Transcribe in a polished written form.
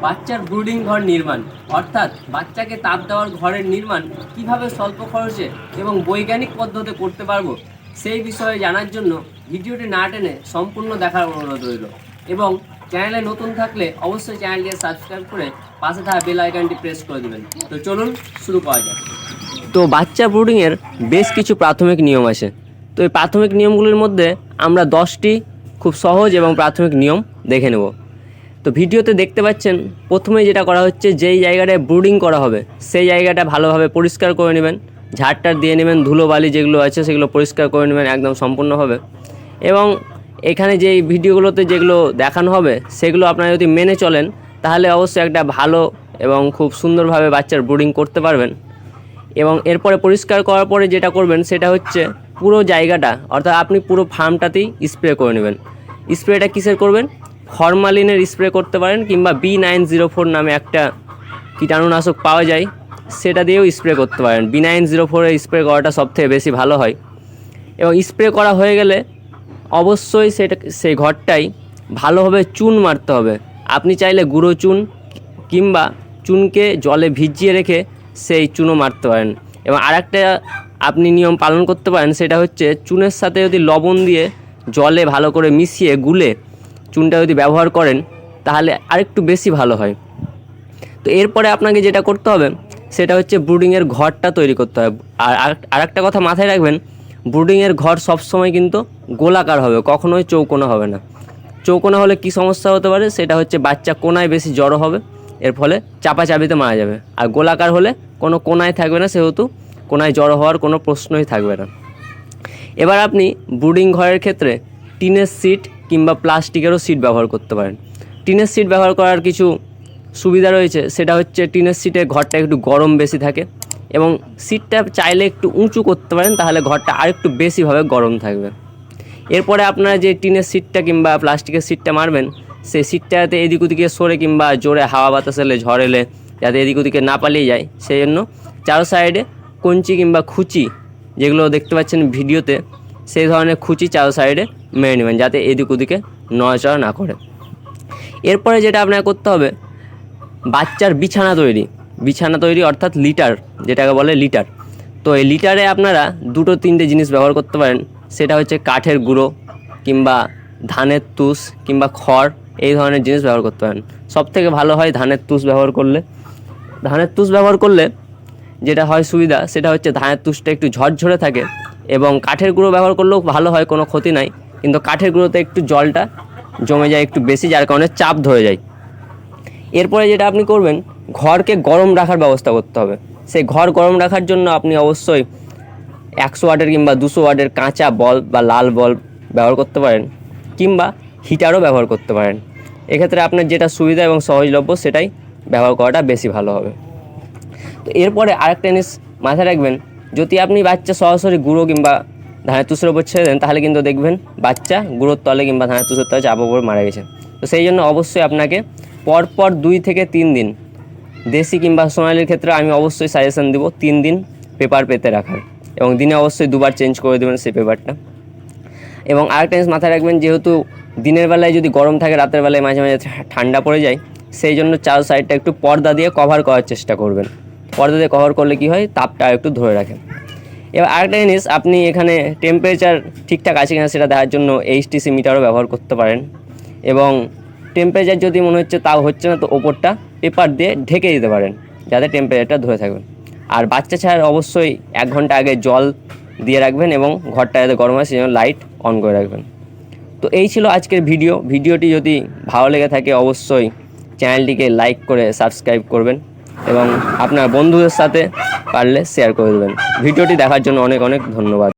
বাচ্চার ব্রুডিং ঘর নির্মাণ অর্থাৎ বাচ্চাকে তাপ দেওয়ার ঘরের নির্মাণ কিভাবে স্বল্প খরচে এবং বৈজ্ঞানিক পদ্ধতিতে করতে পারবো সেই বিষয়ে জানার জন্য ভিডিওটি না টেনে সম্পূর্ণ দেখার অনুরোধ রইল। এবং চ্যানেলে নতুন থাকলে অবশ্যই চ্যানেলটিকে সাবস্ক্রাইব করে পাশে থাকা বেল আইকনটি প্রেস করে দেবেন। তো চলুন শুরু করা যাক। তো বাচ্চা ব্রুডিংয়ের বেশ কিছু প্রাথমিক নিয়ম আছে। তো এই প্রাথমিক নিয়মগুলির মধ্যে আমরা 10টি খুব সহজ এবং প্রাথমিক নিয়ম দেখে নেব। তো ভিডিওতে দেখতে পাচ্ছেন প্রথমে যেটা করা হচ্ছে, যেই জায়গাটায় ব্রুডিং করা হবে সেই জায়গাটা ভালোভাবে পরিষ্কার করে নেবেন, ঝাড়টার দিয়ে নেবেন, ধুলোবালি যেগুলো আছে সেগুলো পরিষ্কার করে নেবেন একদম সম্পূর্ণভাবে। এবং এখানে যেই ভিডিওগুলোতে যেগুলো দেখানো হবে সেগুলো আপনারা যদি মেনে চলেন তাহলে অবশ্যই একটা ভালো এবং খুব সুন্দরভাবে বাচ্চার ব্রুডিং করতে পারবেন। এবং এরপরে পরিষ্কার করার পরে যেটা করবেন সেটা হচ্ছে পুরো জায়গাটা অর্থাৎ আপনি পুরো ফার্মটাতেই স্প্রে করে নেবেন। স্প্রেটা কিসের করবেন? ফরমালিনের স্প্রে করতে পারেন, কিংবা B904 নামে একটা কীটাণুনাশক পাওয়া যায় সেটা দিয়েও স্প্রে করতে পারেন। B904 স্প্রে করাটা সবথেকে বেশি ভালো হয়। এবং স্প্রে করা হয়ে গেলে অবশ্যই সেই ঘরটাই ভালোভাবে চুন মারতে হবে। আপনি চাইলে গুঁড়ো চুন কিংবা চুনকে জলে ভিজিয়ে রেখে সেই চুনও মারতে পারেন। এবং আরেকটা আপনি নিয়ম পালন করতে পারেন, সেটা হচ্ছে চুনের সাথে যদি লবণ দিয়ে জলে ভালো করে মিশিয়ে গুলে চুনটা যদি ব্যবহার করেন তাহলে আরেকটু বেশি ভালো হয়। তো এরপরে আপনাকে যেটা করতে হবে সেটা হচ্ছে ব্রুডিংয়ের ঘরটা তৈরি করতে হবে। আর আরেকটা কথা মাথায় রাখবেন, ব্রুডিংয়ের ঘর সবসময় কিন্তু গোলাকার হবে, কখনোই চৌকোনা হবে না। চৌকোনা হলে কি সমস্যা হতে পারে সেটা হচ্ছে বাচ্চা কোনায় বেশি জড়ো হবে, এর ফলে চাপাচাপিতে মারা যাবে। আর গোলাকার হলে কোনো কোনায় থাকবে না, সেহেতু কোনায় জড়ো হওয়ার কোনো প্রশ্নই থাকবে না। এবার আপনি ব্রুডিং ঘরের ক্ষেত্রে টিনের সিট কিংবা প্লাস্টিকেরও সিট ব্যবহার করতে পারেন। টিনের সিট ব্যবহার করার কিছু সুবিধা রয়েছে, সেটা হচ্ছে টিনের সিটে ঘরটা একটু গরম বেশি থাকে এবং সিটটা চাইলে একটু উঁচু করতে পারেন, তাহলে ঘরটা আরেকটু বেশিভাবে গরম থাকবে। এরপরে আপনারা যে টিনের সিটটা কিংবা প্লাস্টিকের সিটটা মারবেন সেই সিটটা যাতে এদিক ওদিকে সরে কিংবা জোরে হাওয়া বাতাস এলে ঝড় এলে যাতে এদিক ওদিকে না পালিয়ে যায়, সেই জন্য চারো সাইডে কঞ্চি কিংবা খুচি যেগুলো দেখতে পাচ্ছেন ভিডিওতে, সেই ধরনের খুচি চারো সাইডে মেরে নেবেন যাতে এদিক ওদিকে নড়াচড়া না করে। এরপরে যেটা আপনাকে করতে হবে, বাচ্চার বিছানা তৈরি অর্থাৎ লিটার, যেটাকে বলে লিটার। তো এই লিটারে আপনারা 2-3টে জিনিস ব্যবহার করতে পারেন, সেটা হচ্ছে কাঠের গুঁড়ো কিংবা ধানের তুষ কিংবা খড়, এই ধরনের জিনিস ব্যবহার করতে পারেন। সবথেকে ভালো হয় ধানের তুষ ব্যবহার করলে। ধানের তুষ ব্যবহার করলে যেটা হয় সুবিধা সেটা হচ্ছে ধানের তুষটা একটু ঝরঝরে থাকে, এবং কাঠের গুঁড়ো ব্যবহার করলেও ভালো হয়, কোনো ক্ষতি নাই, কিন্তু কাঠের গুঁড়োতে একটু জলটা জমে যায় একটু বেশি, যার কারণে চাপ ধরে যায়। এরপরে যেটা আপনি করবেন, ঘরকে গরম রাখার ব্যবস্থা করতে হবে। সেই ঘর গরম রাখার জন্য আপনি অবশ্যই 100 ওয়াটের কিংবা 200 ওয়াটের কাঁচা বল্ব বা লাল বল্ব ব্যবহার করতে পারেন, কিংবা হিটারও ব্যবহার করতে পারেন। এক্ষেত্রে আপনার যেটা সুবিধা এবং সহজলভ্য সেটাই ব্যবহার করাটা বেশি ভালো হবে। তো এরপরে আরেকটা জিনিস মাথায় রাখবেন, যদি আপনি বাচ্চা সরাসরি গুঁড়ো কিংবা ধানের তুষের ওপর ছেড়ে দেন তাহলে কিন্তু দেখবেন বাচ্চা গুঁড়োর তলে কিংবা ধানের তুষের তলে চাপা পড়ে মারা গেছে। তো সেই জন্য অবশ্যই আপনাকে পরপর 2 থেকে 3 দিন, দেশি কিংবা সোনালির ক্ষেত্রে আমি অবশ্যই সাজেশন দেবো 3 দিন পেপার পেতে রাখার, এবং দিনে অবশ্যই 2বার চেঞ্জ করে দেবেন সেই পেপারটা। এবং আরেকটা জিনিস মাথায় রাখবেন, যেহেতু দিনের বেলায় যদি গরম থাকে রাতের বেলায় মাঝে মাঝে ঠান্ডা পড়ে যায়, সেই জন্য চার সাইডটা একটু পর্দা দিয়ে কভার করার চেষ্টা করবেন। পর্দা দিয়ে কভার করলে কি হয়, তাপটা একটু ধরে রাখে। এবার আরেকটা জিনিস, আপনি এখানে টেম্পারেচার ঠিকঠাক আছে কিনা সেটা দেখার জন্য HTC মিটারও ব্যবহার করতে পারেন। এবং টেম্পারেচার যদি মনে হচ্ছে তাও হচ্ছে না, তো ওপরটা পেপার দিয়ে ঢেকে দিতে পারেন যাতে টেম্পারেচারটা ধরে থাকবে। আর বাচ্চা ছাড়ার অবশ্যই 1 ঘন্টা আগে জল দিয়ে রাখবেন এবং ঘরটা যাতে গরম হয় সেই জন্য লাইট অন করে রাখবেন। তো এই ছিল আজকের ভিডিওটি যদি ভালো লেগে থাকে অবশ্যই চ্যানেলটিকে লাইক করে সাবস্ক্রাইব করবেন এবং আপনার বন্ধুদের সাথে পারলে শেয়ার করে দেবেন। ভিডিওটি দেখার জন্য অনেক অনেক ধন্যবাদ।